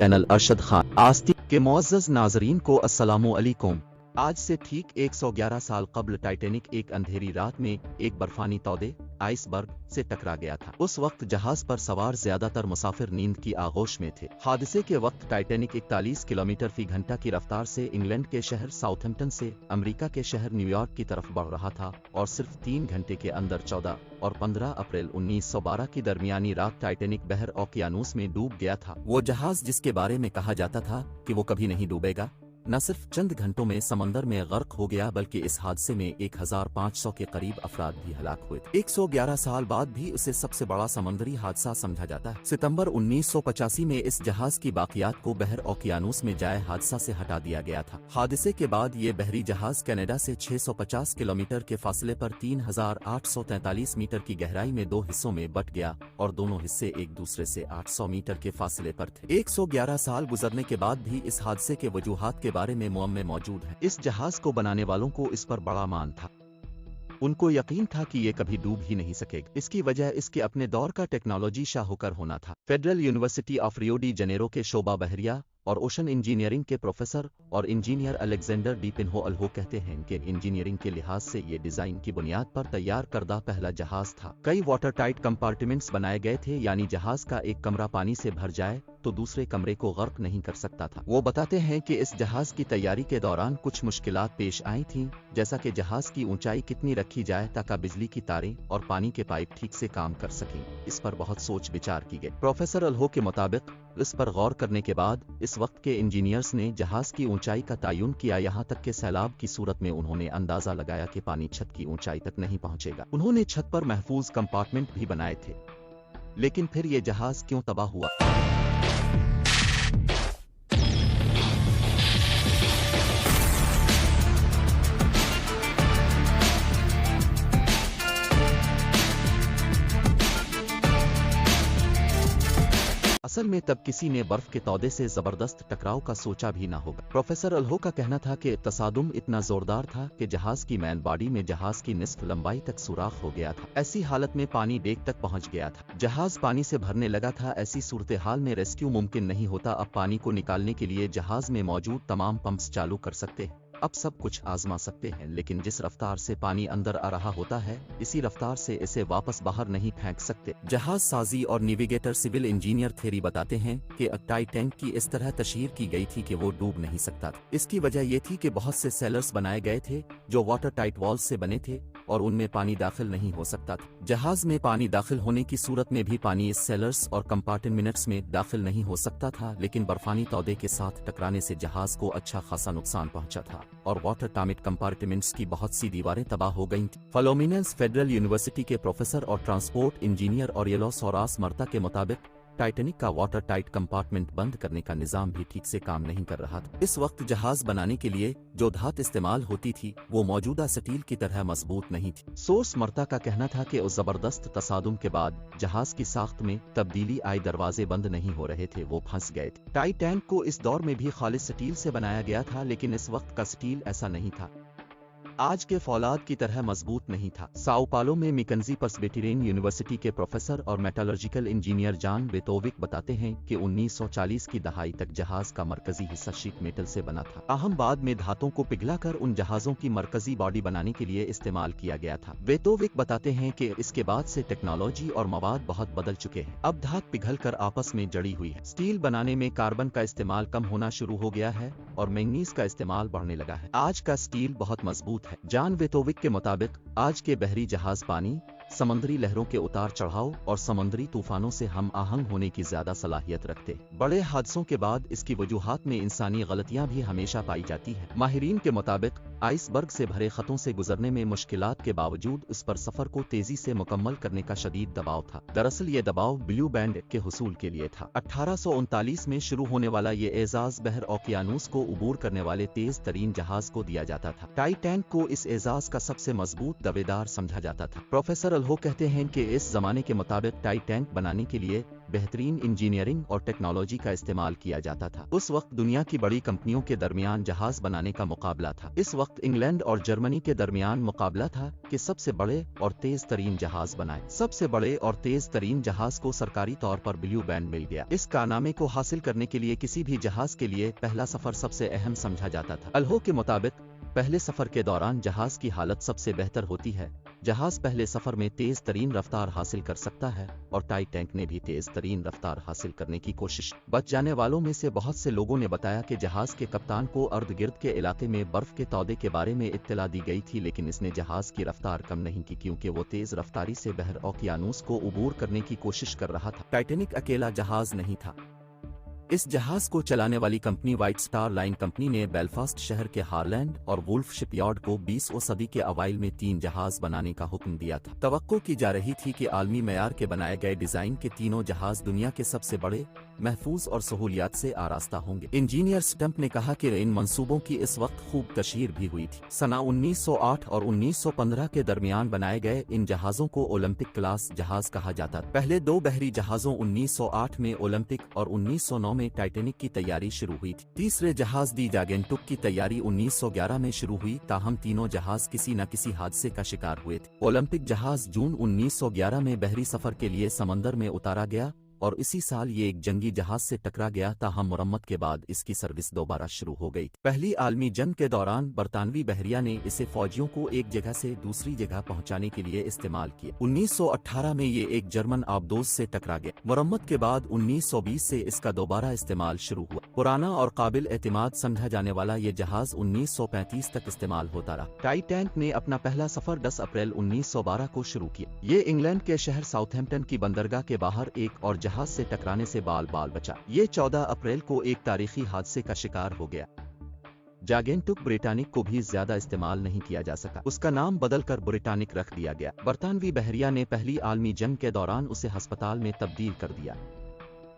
Channel Arshad Khan आस्ती के मुअज़्ज़ज़ नाज़रीन को अस्सलामु अलैकुम। आज से ठीक 111 साल कब्ल टाइटैनिक एक अंधेरी रात में एक बर्फानी तौदे आइसबर्ग से टकरा गया था। उस वक्त जहाज पर सवार ज्यादातर मुसाफिर नींद की आगोश में थे। हादसे के वक्त टाइटैनिक 41 किलोमीटर फी घंटा की रफ्तार से इंग्लैंड के शहर साउथहैम्पटन से अमेरिका के शहर न्यूयॉर्क की तरफ बढ़ रहा था और सिर्फ 3 घंटे के अंदर 14 और 15 अप्रैल 1912 की दरमियानी रात टाइटैनिक बहर ओकियानूस में डूब गया था। वो जहाज जिसके बारे में कहा जाता था कि वो कभी नहीं डूबेगा, न सिर्फ चंद घंटों में समंदर में गर्क हो गया बल्कि इस हादसे में 1500 के करीब अफराद भी हलाक हुए थे। 111 साल बाद भी उसे सबसे बड़ा समुद्री हादसा समझा जाता है। सितंबर 1985 में इस जहाज की बाकियात को बहर ओकियानूस में जाए हादसा से हटा दिया गया था। हादसे के बाद ये बहरी जहाज कनाडा से 650 किलोमीटर के फासले पर 3843 मीटर की गहराई में 2 हिस्सों में बट गया और दोनों हिस्से एक दूसरे से 800 मीटर के फासले पर थे। 111 साल गुजरने के बाद भी इस हादसे के वजूहात के बारे में मुअम्मे मौजूद है। इस जहाज को बनाने वालों को इस पर बड़ा मान था। उनको यकीन था कि ये कभी डूब ही नहीं सकेगा। इसकी वजह इसके अपने दौर का टेक्नोलॉजी शाहूकार होना था। Federal university of Rio de Janeiro के शोबा बहरिया और ओशन इंजीनियरिंग के प्रोफेसर और इंजीनियर अलेक्जेंडर डी पिन्हो अल्हो कहते हैं कि इंजीनियरिंग के लिहाज से ये डिजाइन की बुनियाद पर तैयार करदा पहला जहाज था। कई वाटर टाइट कंपार्टमेंट्स बनाए गए थे, यानी जहाज का एक कमरा पानी से भर जाए तो दूसरे कमरे को गर्क नहीं कर सकता था। वो बताते हैं कि इस जहाज की तैयारी के दौरान कुछ मुश्किलात पेश आई थीं, जैसा कि जहाज की ऊंचाई कितनी रखी जाए ताकि बिजली की तारें और पानी के पाइप ठीक से काम कर सकें। इस पर बहुत सोच विचार की गई। प्रोफेसर अल्हो के मुताबिक इस पर गौर करने के बाद इस वक्त के इंजीनियर्स ने जहाज की ऊंचाई का तयन किया, यहाँ तक कि सैलाब की सूरत में उन्होंने अंदाजा लगाया कि पानी छत की ऊंचाई तक नहीं पहुंचेगा। उन्होंने छत पर महफूज कंपार्टमेंट भी बनाए थे। लेकिन फिर ये जहाज क्यों तबाह हुआ? असल में तब किसी ने बर्फ के तौदे से जबरदस्त टकराव का सोचा भी ना होगा। प्रोफेसर अल्हो का कहना था कि तसादुम इतना जोरदार था कि जहाज की मैन बॉडी में जहाज की निस्फ लंबाई तक सुराख हो गया था। ऐसी हालत में पानी डेक तक पहुंच गया था। जहाज पानी से भरने लगा था। ऐसी सूरत हाल में रेस्क्यू मुमकिन नहीं होता। अब पानी को निकालने के लिए जहाज में मौजूद तमाम पंप्स चालू कर सकते हैं। अब सब कुछ आजमा सकते हैं, लेकिन जिस रफ्तार से पानी अंदर आ रहा होता है इसी रफ्तार से इसे वापस बाहर नहीं फेंक सकते। जहाज साजी और नेविगेटर सिविल इंजीनियर थ्योरी बताते हैं कि टाइटैनिक की इस तरह तशहीर की गई थी कि वो डूब नहीं सकता था। इसकी वजह ये थी कि बहुत से सेलर्स बनाए गए थे जो वाटर टाइट वॉल्स से बने थे और उनमें पानी दाखिल नहीं हो सकता था। जहाज में पानी दाखिल होने की सूरत में भी पानी इस सेलर्स और कंपार्टमेंट्स में दाखिल नहीं हो सकता था, लेकिन बर्फानी तौदे के साथ टकराने से जहाज को अच्छा खासा नुकसान पहुंचा था और वाटर टाइट कंपार्टमेंट्स की बहुत सी दीवारें तबाह हो गईं थीं। फ्लोमिनेंस फेडरल यूनिवर्सिटी के प्रोफेसर और ट्रांसपोर्ट इंजीनियर ऑरियलो सोरास मर्ता के मुताबिक टाइटैनिक का वाटर टाइट कंपार्टमेंट बंद करने का निजाम भी ठीक से काम नहीं कर रहा था। इस वक्त जहाज बनाने के लिए जो धात इस्तेमाल होती थी वो मौजूदा स्टील की तरह मजबूत नहीं थी। सोर्स मर्ता का कहना था कि उस जबरदस्त तसादुम के बाद जहाज की साख्त में तब्दीली आई, दरवाजे बंद नहीं हो रहे थे, वो फंस गए थे। टाइटैनिक को इस दौर में भी खालिस स्टील से बनाया गया था, लेकिन इस वक्त का स्टील ऐसा नहीं था, आज के फौलाद की तरह मजबूत नहीं था। साओ पालो में मिकन्जी प्रेस्बिटेरियन यूनिवर्सिटी के प्रोफेसर और मेटलर्जिकल इंजीनियर जॉन वेतोविक बताते हैं कि 1940 की दहाई तक जहाज का मरकजी हिस्सा शीट मेटल से बना था। अहम बाद में धातों को पिघलाकर उन जहाजों की मरकजी बॉडी बनाने के लिए इस्तेमाल किया गया था। वेतोविक बताते हैं कि इसके बाद से टेक्नोलॉजी और मवाद बहुत बदल चुके हैं। अब धात पिघल कर आपस में जड़ी हुई है। स्टील बनाने में कार्बन का इस्तेमाल कम होना शुरू हो गया है और मैंगनीज का इस्तेमाल बढ़ने लगा है। आज का स्टील बहुत मजबूत है। जॉन वेतोविक के मुताबिक आज के बहरी जहाज पानी, समंदरी लहरों के उतार चढ़ाव और समुद्री तूफानों से हम आहंग होने की ज्यादा सलाहियत रखते हैं। बड़े हादसों के बाद इसकी वजूहात में इंसानी गलतियां भी हमेशा पाई जाती हैं। माहिरीन के मुताबिक आइसबर्ग से भरे खतों से गुजरने में मुश्किलात के बावजूद उस पर सफर को तेजी से मुकम्मल करने का शदीद दबाव था। दरअसल ये दबाव ब्लू बैंड के हुसूल के लिए था। 1839 में शुरू होने वाला ये एजाज बहर ओकियानूस को उबूर करने वाले तेज तरीन जहाज को दिया जाता था। टाइटैनिक को इस एजाज का सबसे मजबूत दावेदार समझा जाता था। प्रोफेसर अलहो कहते हैं कि इस जमाने के मुताबिक टाइटैनिक बनाने के लिए बेहतरीन इंजीनियरिंग और टेक्नोलॉजी का इस्तेमाल किया जाता था। उस वक्त दुनिया की बड़ी कंपनियों के दरमियान जहाज बनाने का मुकाबला था। इस वक्त इंग्लैंड और जर्मनी के दरमियान मुकाबला था कि सबसे बड़े और तेज तरीन जहाज बनाए। सबसे बड़े और तेज तरीन जहाज को सरकारी तौर पर ब्लू बैंड मिल गया। इस कारनामे को हासिल करने के लिए किसी भी जहाज के लिए पहला सफर सबसे अहम समझा जाता था। अलहो के मुताबिक पहले सफर के दौरान जहाज की हालत सबसे बेहतर होती है। जहाज पहले सफर में तेज तरीन रफ्तार हासिल कर सकता है और टाइटैनिक ने भी तेज तरीन रफ्तार हासिल करने की कोशिश। बच जाने वालों में से बहुत से लोगों ने बताया कि जहाज के कप्तान को अर्ध गिर्द के इलाके में बर्फ के तौदे के बारे में इत्तला दी गई थी, लेकिन इसने जहाज की रफ्तार कम नहीं की क्योंकि वो तेज रफ्तारी से बहर ओकियानूस को उबूर करने की कोशिश कर रहा था। टाइटैनिक अकेला जहाज नहीं था। इस जहाज को चलाने वाली company white star line company ने बेलफास्ट शहर के हारलैंड और वुल्फ शिपयार्ड को 20वीं सदी के अवाइल में 3 जहाज बनाने का हुक्म दिया था। तवक्को की जा रही थी कि आलमी मयार के बनाए गए डिजाइन के तीनों जहाज दुनिया के सबसे बड़े, महफूज और सहूलियात से आरास्ता होंगे। इंजीनियर स्टम्प ने कहा कि इन मंसूबों की इस वक्त खूब तशहीर भी हुई थी। सना 1908 और 1915 के दरमियान बनाए गए इन जहाजों को ओलंपिक क्लास जहाज कहा जाता था। पहले 2 बहरी जहाजों 1908 में ओलंपिक और 1909 में टाइटैनिक की तैयारी शुरू हुई थी। तीसरे जहाज दी जागेंटुक की तैयारी 1911 में शुरू हुई, ताहम तीनों जहाज किसी न किसी हादसे का शिकार हुए थे। ओलंपिक जहाज जून 1911 में बहरी सफर के लिए समंदर में उतारा गया और इसी साल ये एक जंगी जहाज से टकरा गया, ताहम मुरम्मत के बाद इसकी सर्विस दोबारा शुरू हो गई। पहली आलमी जंग के दौरान बरतानवी बहरिया ने इसे फौजियों को एक जगह से दूसरी जगह पहुंचाने के लिए इस्तेमाल किया। 1918 में ये एक जर्मन आबदोज से टकरा गया। मुरम्मत के बाद 1920 से इसका दोबारा इस्तेमाल शुरू हुआ। पुराना और काबिल एतमाद समझा जाने वाला ये जहाज 1935 तक इस्तेमाल होता रहा। टाइटैनिक ने अपना पहला सफर 10 अप्रैल 1912 को शुरू किया। ये इंग्लैंड के शहर साउथहैम्पटन की बंदरगाह के बाहर एक और जहाज से टकराने से बाल बचा। ये 14 अप्रैल को एक तारीखी हादसे का शिकार हो गया। जागेंटुक ब्रिटानिक को भी ज्यादा इस्तेमाल नहीं किया जा सका। उसका नाम बदलकर ब्रिटानिक रख दिया गया। बरतानवी बहरिया ने पहली आलमी जंग के दौरान उसे अस्पताल में तब्दील कर दिया।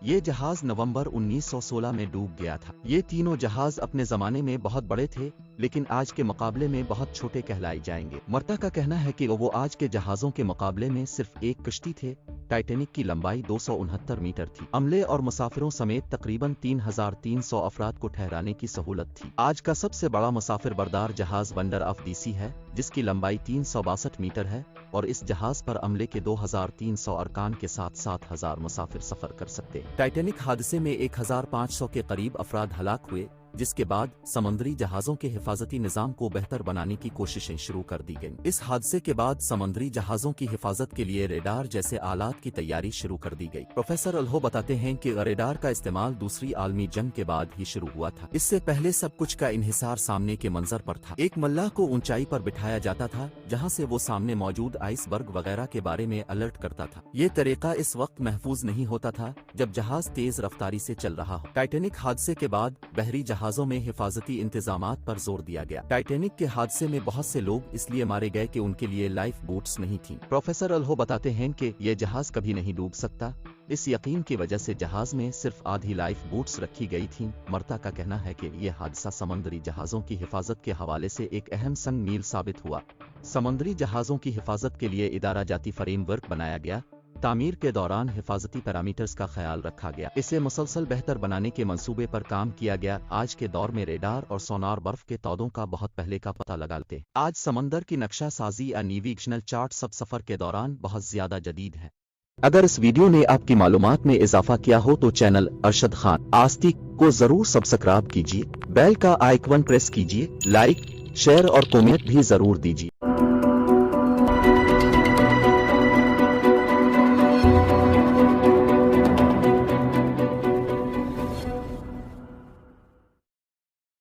ये जहाज नवंबर 1916 में डूब गया था। ये तीनों जहाज अपने जमाने में बहुत बड़े थे, लेकिन आज के मुकाबले में बहुत छोटे कहलाए जाएंगे। मर्ता का कहना है कि वो आज के जहाजों के मुकाबले में सिर्फ एक कश्ती थे। टाइटैनिक की लंबाई 269 मीटर थी। अमले और मुसाफिरों समेत तकरीबन 3300 अफराद को ठहराने की सहूलत थी। आज का सबसे बड़ा मुसाफिर बरदार जहाज वंडर ऑफ दी सी है, जिसकी लंबाई 362 मीटर है और इस जहाज पर अमले के 2300 अरकान के साथ 7000 मुसाफिर सफर कर सकते। टाइटैनिक हादसे में 1500 के करीब अफराद हलाक हुए, जिसके बाद समुद्री जहाजों के हिफाजती निजाम को बेहतर बनाने की कोशिशें शुरू कर दी गईं। इस हादसे के बाद समुद्री जहाजों की हिफाजत के लिए रेडार जैसे आलात की तैयारी शुरू कर दी गई। प्रोफेसर अलहो बताते हैं कि रेडार का इस्तेमाल दूसरी आलमी जंग के बाद ही शुरू हुआ था। इससे पहले सब कुछ का इन्हिसार सामने के मंजर पर था। एक मल्लाह को ऊंचाई पर बिठाया जाता था, जहां से वो सामने मौजूद आइसबर्ग वगैरह के बारे में अलर्ट करता था। ये तरीका इस वक्त महफूज नहीं होता था जब जहाज तेज रफ्तारी से चल रहा हो। टाइटैनिक हादसे के बाद बहरी जहाजों में हिफाजती इंतजामात पर जोर दिया गया। टाइटैनिक के हादसे में बहुत से लोग इसलिए मारे गए कि उनके लिए लाइफ बोट्स नहीं थीं। प्रोफेसर अलहो बताते हैं कि यह जहाज कभी नहीं डूब सकता। इस यकीन की वजह से जहाज में सिर्फ आधी लाइफ बोट्स रखी गई थीं। मर्ता का कहना है कि यह हादसा समुद्री जहाजों की हिफाजत के हवाले से एक अहम संग मील साबित हुआ। समुद्री जहाजों की हिफाजत के लिए इदारा जाती फ्रेमवर्क बनाया गया। तामीर के दौरान हिफाजती पैरामीटर्स का ख्याल रखा गया। इसे मुसलसल बेहतर बनाने के मंसूबे पर काम किया गया। आज के दौर में रेडार और सोनार बर्फ के तौदों का बहुत पहले का पता लगाते। आज समंदर की नक्शा साजी या नेविगेशनल चार्ट सब सफर के दौरान बहुत ज्यादा जदीद है। अगर इस वीडियो ने आपकी मालूमात में इजाफा किया हो तो चैनल अरशद खान आस्तिक को जरूर सब्सक्राइब कीजिए, बेल का आइकन प्रेस कीजिए, लाइक, शेयर और कमेंट भी जरूर दीजिए।